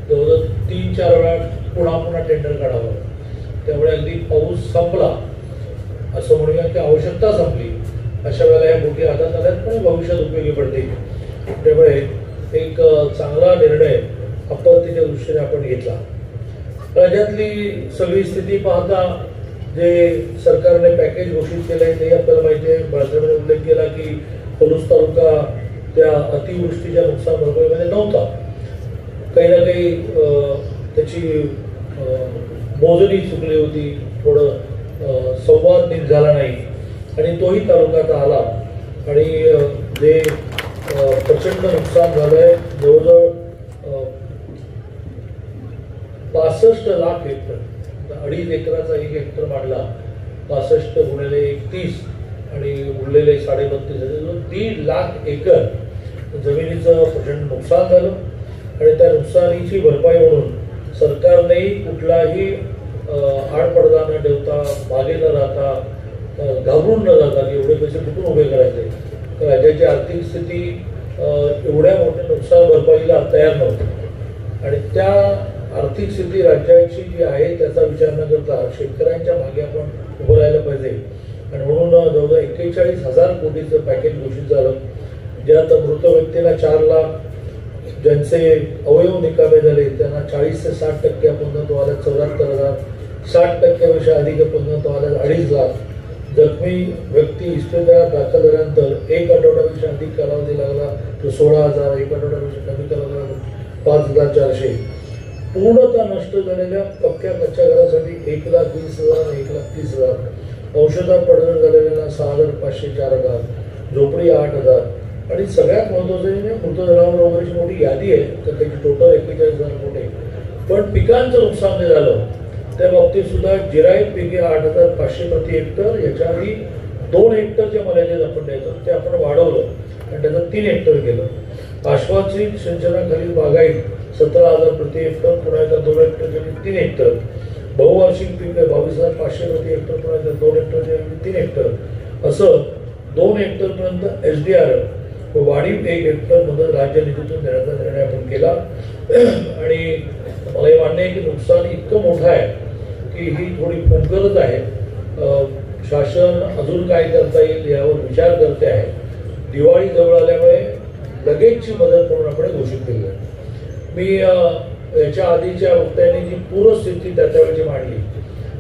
जवळजवळ 3-4 वेळा पुन्हा टेंडर काढावं. त्यामुळे अगदी पाऊस संपला असं म्हणूया की आवश्यकता संपली, अशा वेळेला या बोटी हातात आल्यात पण भविष्यात उपयोगी पडतील. त्यामुळे एक चांगला निर्णय आपत्तीच्या दृष्टीने आपण घेतला. राज्यातली सगळी स्थिती पाहता जे सरकारने पॅकेज घोषित केलं आहे ते आपल्याला माहिती आहे. बाळासाहेबांनी उल्लेख केला की पलूस तालुका त्या अतिवृष्टीच्या नुकसान भरपाईमध्ये नव्हता, काही ना काही त्याची मोजणी चुकली होती, थोडं संवाद नीट झाला नाही आणि तोही तालुका आला आणि जे प्रचंड नुकसान झालंय, जवळजवळ 65 लाख हेक्टर, 2.5 एकराचा 1 हेक्टर मांडला, 65 गुणिले 31 आणि उरलेले 32.5 1.5 लाख एकर जमिनीचं प्रचंड नुकसान झालं आणि त्या नुकसानीची भरपाई म्हणून सरकारने कुठलाही आडपडदा न ठेवता, मागे न राहता, घाबरून न जाता एवढे पैसे कुठून उभे करायचे, तर राज्याची आर्थिक स्थिती एवढ्या मोठ्या नुकसान भरपाईला तयार नव्हती आणि त्या आर्थिक स्थिती राज्याची जी आहे त्याचा विचार न करता शेतकऱ्यांच्या मागे आपण उभं राहायला पाहिजे आणि म्हणून जवळजवळ 41,000 कोटीचं पॅकेज घोषित झालं, ज्यात मृत व्यक्तीला 4 लाख, ज्यांचे अवयव निकामी झाले त्यांना 40 ते 60% अपंगत्व आलं 74,000, 60% अधिक अपंगत्व आलं 2.5 लाख, जखमी व्यक्ती इस्पितळात दाखल झाल्यानंतर 1 आठवड्यापेक्षा अधिक कालावधी लागला तो 16,000, 1 आठवड्यापेक्षा कमी कालावधी 5,400. पूर्णतः नष्ट झालेल्या पक्क्या कच्च्या घरासाठी 1,20,000 आणि 1,30,000, औषधात पडझड झालेल्या 6,500 4,000, झोपडी 8,000, आणि सगळ्यात महत्वाचं म्हणजे मृत जनावर वगैरेची मोठी यादी आहे, तर त्याची टोटल 41,000 कोटी. पण पिकांचं नुकसान जे झालं त्या बाबतीत सुद्धा जिरायत पिके 8,500 प्रति हेक्टर, याच्या आधी 2 हेक्टरच्या मर्यादेत आपण द्यायचं ते आपण वाढवलं आणि त्याचं 3 हेक्टर केलं. आश्वासित सिंचनाखालील बागायत 17,000 प्रति हेक्टर, पुन्हा एकदा 2 हेक्टरच्या 3 हेक्टर. बहुवार्षिक पीक 22,500 प्रति हेक्टर, पुन्हा एकदा 2 हेक्टरच्या 3 हेक्टर, असं 2 हेक्टर पर्यंत SDR वाढीव 1 हेक्टर मदत राज्य निधीतून देण्याचा निर्णय आपण केला. आणि मला हे मान्य आहे की नुकसान इतकं मोठं आहे की ही थोडी फुंकरच आहे. शासन अजून काय करता येईल यावर विचार करते आहे. दिवाळी जवळ आल्यामुळे लगेचची मदत म्हणून आपण घोषित केली आहे. मी याच्या आधीच्या वक्त्यांनी जी पूरस्थिती त्यावेळेची मांडली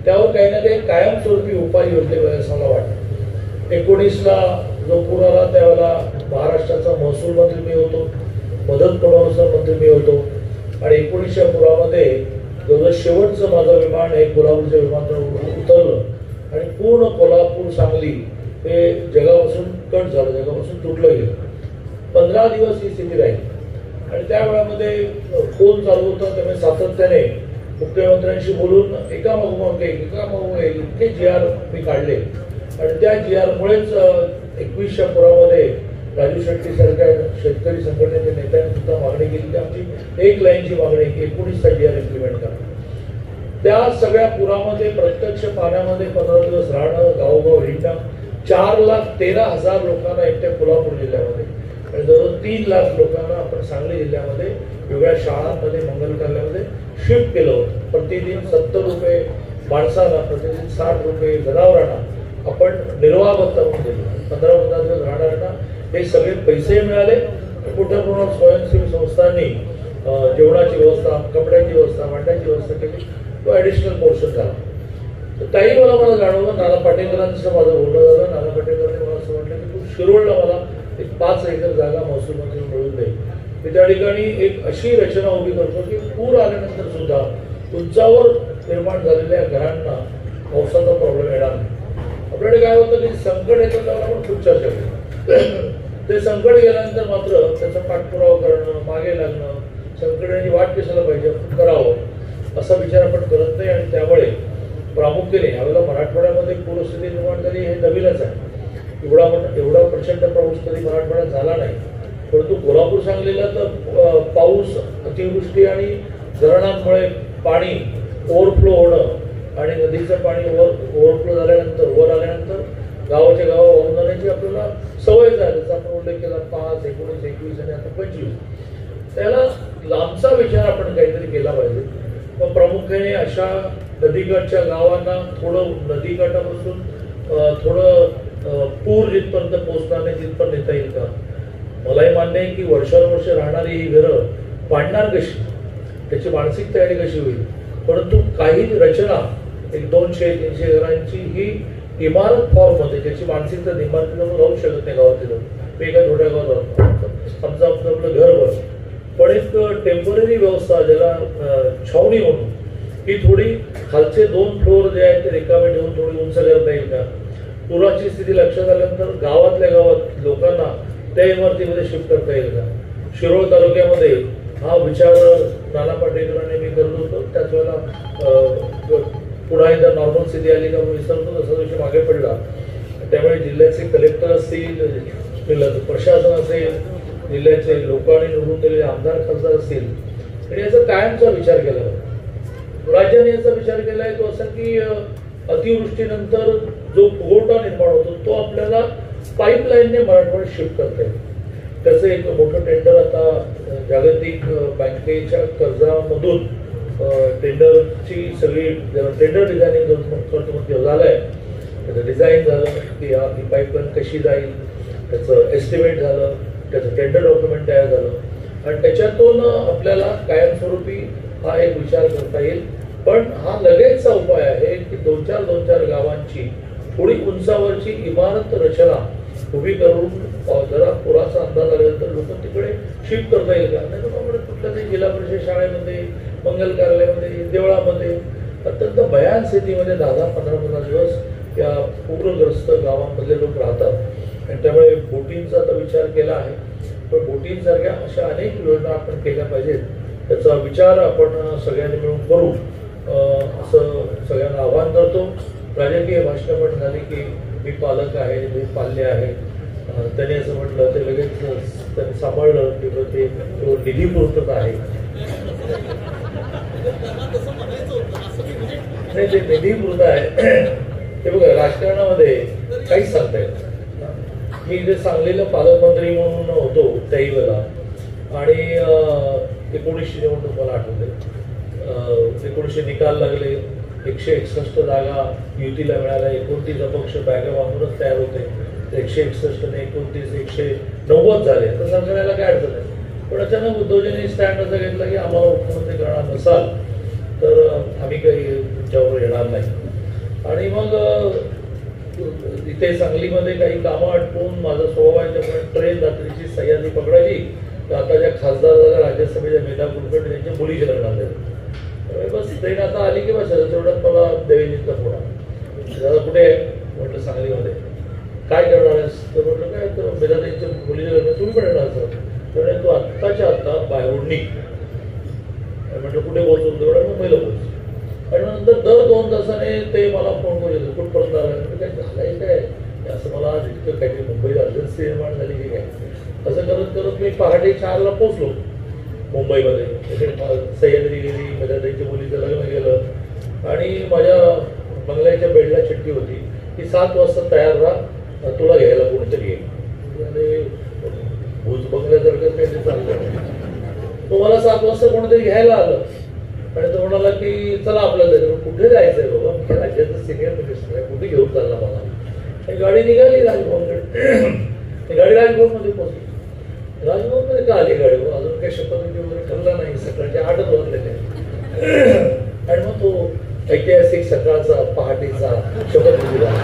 त्यावर काही ना काही कायमस्वरूपी उपाय योजले असं मला वाटतं. 19ला जो पूर आला त्यावेळेला महाराष्ट्राचा महसूल मंत्री मी होतो, मदत पुनर्वसन मंत्री मी होतो आणि 19च्या पुरामध्ये जवळ शेवटचं माझं विमान हे कोल्हापूरच्या विमानावर उतरलं आणि पूर्ण कोल्हापूर सांगली हे जगापासून कट झालं, जगापासून तुटलं गेलं. 15 दिवस ही स्थिती राहील आणि त्या वेळामध्ये फोन चालू होता. त्यामुळे सातत्याने मुख्यमंत्र्यांशी बोलून एकामागोमाग एक इतके GR मी काढले आणि त्या GRमुळेच 21च्या पुरामध्ये राजू शेट्टी सारख्या शेतकरी संघटनेच्या नेत्यांनी सुद्धा मागणी केली की आमची 1 लाईनची मागणी की 19चा GR इम्प्लिमेंट करा. त्या सगळ्या पुरामध्ये प्रत्यक्ष पाण्यामध्ये 15 दिवस राहणं, गावोगाव हिंडणं, 4,13,000 लोकांना एकट्या कोल्हापूर जिल्ह्यामध्ये आणि जवळ 3 लाख लोकांना आपण सांगली जिल्ह्यामध्ये वेगळ्या शाळांमध्ये, मंगल कार्यालयामध्ये शिफ्ट केलं होतं. प्रतिदिन 70 रुपये माणसाला, प्रतिदिन 60 रुपये जनावरांना आपण निर्वाह भत्ता म्हणून दिला. 15-15 दिवस राहणाऱ्यांना हे सगळे पैसे मिळाले. मोठ्या प्रमाणात स्वयंसेवी संस्थांनी जेवणाची व्यवस्था, कपड्याची व्यवस्था, भांड्याची व्यवस्था केली. तो ॲडिशनल पोर्शन झाला. तर त्याही मला जाणवलं. नाना पाटेकरांचं माझं बोलणं झालं. नाना पाटेकरांनी मला असं म्हटलं की तू शिरोळला मला 5 एकर जागा महसूल मंत्री मिळून दे. मी त्या ठिकाणी एक अशी रचना उभी करतो की पूर आल्यानंतर सुद्धा उंचावर निर्माण झालेल्या घरांना पावसाचा प्रॉब्लेम येणार नाही. आपल्याकडे काय होतं की संकट येतं त्यावर आपण खूप चर्चा केली. ते संकट गेल्यानंतर मात्र त्याचा पाठपुरावा करणं, मागे लागणं, संकटाची वाट कशाला पाहिजे आपण करावं असा विचार आपण करत नाही. आणि त्यामुळे प्रामुख्याने यावेळेला मराठवाड्यामध्ये पूरस्थिती निर्माण झाली हे नवीनच आहे. एवढा प्रचंड पाऊस कधी मराठवाड्यात झाला नाही. परंतु कोल्हापूर सांगलीला तर पाऊस, अतिवृष्टी आणि धरणांमुळे पाणी ओव्हरफ्लो होणं आणि नदीचं पाणी ओव्हरफ्लो झाल्यानंतर वर आल्यानंतर गावाच्या गावा वाहून जाण्याची आपल्याला सवय झाली. त्याचा आपण उल्लेख केला 5, 19, 21 आणि आता 25. त्याला लांबचा विचार आपण काहीतरी केला पाहिजे. मग प्रामुख्याने अशा नदीकाठच्या गावांना थोडं नदीकाठापासून थोडं पूर जिथपर्यंत पोहोचणार नाही तिथपर्यंत नेता येईल का. मलाही मान्य आहे की वर्षानुवर्ष राहणारी ही घरं पाडणार कशी, त्याची मानसिक तयारी कशी होईल. परंतु काही रचना 100-200-300 घरांची ही इमारत फॉर्ममध्ये ज्याची मानसिकता इमारतीला राहू शकत नाही गावातील. मी एका छोट्या गावात राहतो, आमचं आपलं घरभर पण एक टेम्पररी व्यवस्था ज्याला छावणी म्हणून ही थोडी खालचे 2 फ्लोअर जे आहेत ते रिकामे ठेवून थोडी उंच करता येईल का. पुराची स्थिती लक्षात आल्यानंतर गावातल्या गावात लोकांना त्या इमारतीमध्ये शिफ्ट करता येईल का. शिरोळ तालुक्यामध्ये हा विचार नाना पाटेकरांनी मी करत होतो. त्याच वेळेला पुन्हा एकदा नॉर्मल स्थिती आली का विसरतो तसा विषय मागे पडला. त्यामुळे जिल्ह्याचे कलेक्टर असतील, प्रशासन असेल, जिल्ह्याचे लोकांनी निवडून दिलेले आमदार खासदार असतील आणि याचा कायमचा विचार केला. राज्याने याचा विचार केलाय तो असा की अतिवृष्टीनंतर जो फुगवटा निर्माण होतो तो आपल्याला पाईपलाईनने मराठवाड्यात शिफ्ट करता येईल. त्याचं एक मोठं टेंडर आता जागतिक बँकेच्या कर्जामधून टेंडरची सगळी टेंडर डिझायनिंग झालंय. त्याचं डिझाईन झालं की ही पाईपलाईन कशी जाईल, त्याचं एस्टिमेट झालं, त्याचं टेंडर डॉक्युमेंट तयार झालं आणि त्याच्यातून आपल्याला कायमस्वरूपी हा एक विचार करता येईल. पण हा लगेचचा उपाय आहे की 2-4 गावांची थोडी उंचावरची इमारत रचना उभी करून जरा पुराचा अंदाज आल्यानंतर लोक तिकडे शिफ्ट करता येईल का. नाही तर कुठल्या तरी जिल्हा परिषद शाळेमध्ये, मंगल कार्यालयामध्ये, देवळामध्ये अत्यंत भयान स्थितीमध्ये 10-15 दिवस या पूरग्रस्त गावांमधले लोक राहतात आणि त्यामुळे बोटींचा तर विचार केला आहे, पण बोटींसारख्या अशा अनेक योजना आपण केल्या पाहिजेत, त्याचा विचार आपण सगळ्यांनी मिळून करू असं सगळ्यांना आवाहन करतो. राजकीय भाषणं पण झाली की मी पालक आहे, मी पाल्य आहे, त्यांनी असं म्हटलं ते लगेच त्यांनी सांभाळलं की ते निधी पुरवत आहे. नाही, ते निधी पुरत आहे ते बघा, राजकारणामध्ये काहीच सांगता येत. मी जे सांगलीला पालकमंत्री म्हणून होतो त्याही वेळेला, आणि 1900 निवडणूक मला आठवते, 1900 निकाल लागले, 161 जागा युतीला मिळाल्या, 29 अपक्ष बॅगा बांधूनच तयार होते, 161 ने 29 190 झाले, तर सरकारला काय अडचण आहे. पण अचानक उद्धवजींनी स्टँड असं घेतला की आम्हाला मुख्यमंत्री करणार नसाल तर आम्ही काही तुमच्यावर येणार नाही. आणि मग इथे सांगलीमध्ये काही कामं आटपून माझा स्वभाव आहे त्यामुळे ट्रेन रात्रीची सह्याद्री पकडायची, तर आता ज्या खासदार राज्यसभेच्या मेधा कुलकर्णी त्यांच्या मुलीचे लग्न झाले. बस ट्रेन आता आली की बस तेवढ्यात मला देवेंद्रचा फोन आला, दादा कुठे आहे म्हटलं सांगलीमध्ये, काय करणार आहेस तर म्हटलं काय तर मेधा त्यांच्या मुलीचे लग्न, तुम्ही पण येणार सर, तर तू आत्ताच्या आत्ता बाहेरून निघ. म्हटलं कुठे पोहोचतो तेवढं मुंबईला पोहोच. आणि नंतर दर 2 तासाने ते मला फोन करू येतो, कुठपर्यंत आला काय झालंय काय असं, मला इतकं काहीतरी मुंबईत अर्जन्सी निर्माण झाली की काय. असं करत करत मी पहाटे 4ला पोचलो मुंबईमध्ये. सह्याद्री गेली, माझ्या त्यांच्या मुलीचं लग्न गेलं, आणि माझ्या बंगल्याच्या बेडला चिठ्ठी होती की 7 वाजता तयार राहा, तुला घ्यायला कोणीतरी येईल. भूज बंगल्यासारखं काही चाललं. तो मला 7 वाजता कोणीतरी घ्यायला आलं आणि तो म्हणाला की चला आपल्याला जायचं. कुठे जायचंय बाबा, मी राज्याचं सिनियर मिनिस्टर आहे, कुठे घेऊन चालला मला. गाडी निघाली राजभवनकडे, गाडी राजभवनमध्ये पोहोचली. राजभवनमध्ये का आली गाडी, अजून काही शपथविधी वगैरे ठरला नाही, सकाळचे 8च वाजलेले. आणि मग तो ऐतिहासिक सकाळचा पहाटेचा शपथविधी झाला.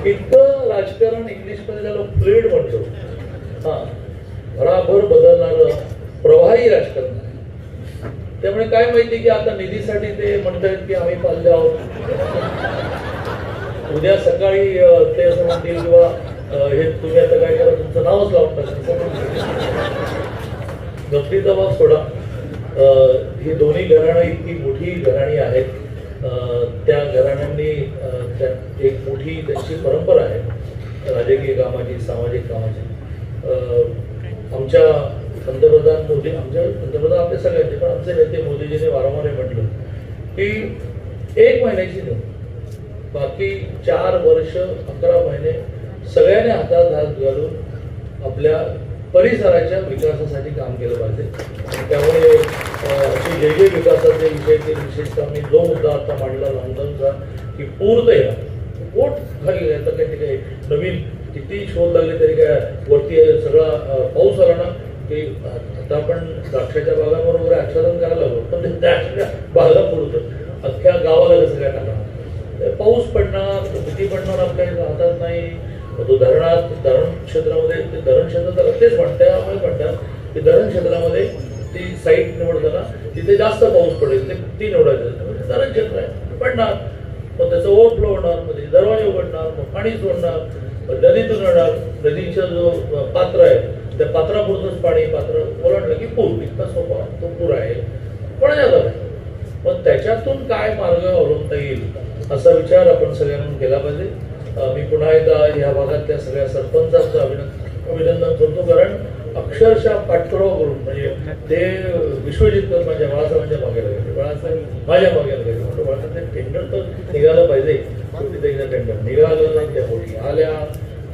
इतकं राजकारण इंग्लिशमध्ये त्याला फ्लुइड म्हणतो. हा, भराभर बदलणारं प्रवाही राजकारण आहे. त्यामुळे काय माहिती की आता निधीसाठी ते म्हणतात की आम्ही पाल्ले आहोत, उद्या सकाळी ते असं म्हणतील किंवा हे तुम्ही आता काय करा तुमचं नावच लावून टाका. गमतीचा भाग सोडा, ही दोन्ही घराणं इतकी मोठी घराणी आहेत, त्या घराण्यांनी एक मोठी त्यांची परंपरा आहे राजकीय कामाची, सामाजिक कामाची. आमच्या पंतप्रधान मोदी, आमच्या पंतप्रधान आपल्या सगळ्यांचे, पण आमचे नेते मोदीजीने वारंवार म्हटलं की 1 महिन्याची नाही, बाकी 4 वर्ष 11 महिने सगळ्यांनी हातात हात घालून आपल्या परिसराच्या विकासासाठी काम केलं पाहिजे. त्यामुळे असे जे विकासाचे विषय ते विशेषतः मी जो मुद्दा आता मांडला लंडनचा की पूर्णतः पोट खाली तर काही नवीन किती शोध लागले तरी काय वरती सगळा पाऊस आला ना की आता आपण द्राक्षाच्या बागांवर वगैरे आच्छादन करायला लागलो, पण ते द्राक्षाच्या बागा पुरतं अख्ख्या गावाला कसं काय टाकणार. पाऊस पडणार, किती पडणार आपल्या हातात नाही. तो धरण क्षेत्रामध्ये, ते धरण क्षेत्र तर तेच त्यामुळे म्हणतात की धरण क्षेत्रामध्ये ती साईट निवडताना तिथे जास्त पाऊस पडेल ती निवडायचं. धरण क्षेत्र आहे, पडणार, मग त्याचं ओव्हरफ्लो होणार, मग दरवाजे उघडणार, मग पाणी सोडणार, नदीतून येणार, नदीचा जो पात्र आहे त्या पात्रापुरतंच पाणी, पात्र ओलांडलं की पूर, इतका सोपा तो पूर आहे. पण मग त्याच्यातून काय मार्ग अवलंबता येईल असा विचार आपण सगळ्यांना केला पाहिजे. मी पुन्हा एकदा या भागातल्या सगळ्या सरपंचांचं अभिनंदन करतो, कारण अक्षरशः पाठपुरावा करून म्हणजे ते विश्वजित माझ्या बाळासाहेबांच्या मागे लागले, बाळासाहेब माझ्या मागे लागले. म्हणतो बाळासाहेब टेंडर तर निघालं पाहिजे, टेंडर निघालं नाही, त्या गोष्टी आल्या,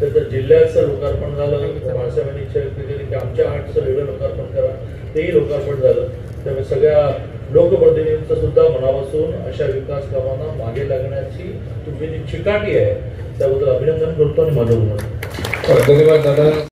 त्याचं जिल्ह्याचं लोकार्पण झालं. बाळासाहेबांनी इच्छा व्यक्त केली की आमच्या 8चं वेगळं लोकार्पण करा, तेही लोकार्पण झालं. त्यामुळे सगळ्या लोकप्रतिनिधींचं सुद्धा मनापासून अशा विकास कामांना मागे लागण्याची तुमची जी चिकाटी आहे त्याबद्दल अभिनंदन करतो आणि माझं धन्यवाद दादा.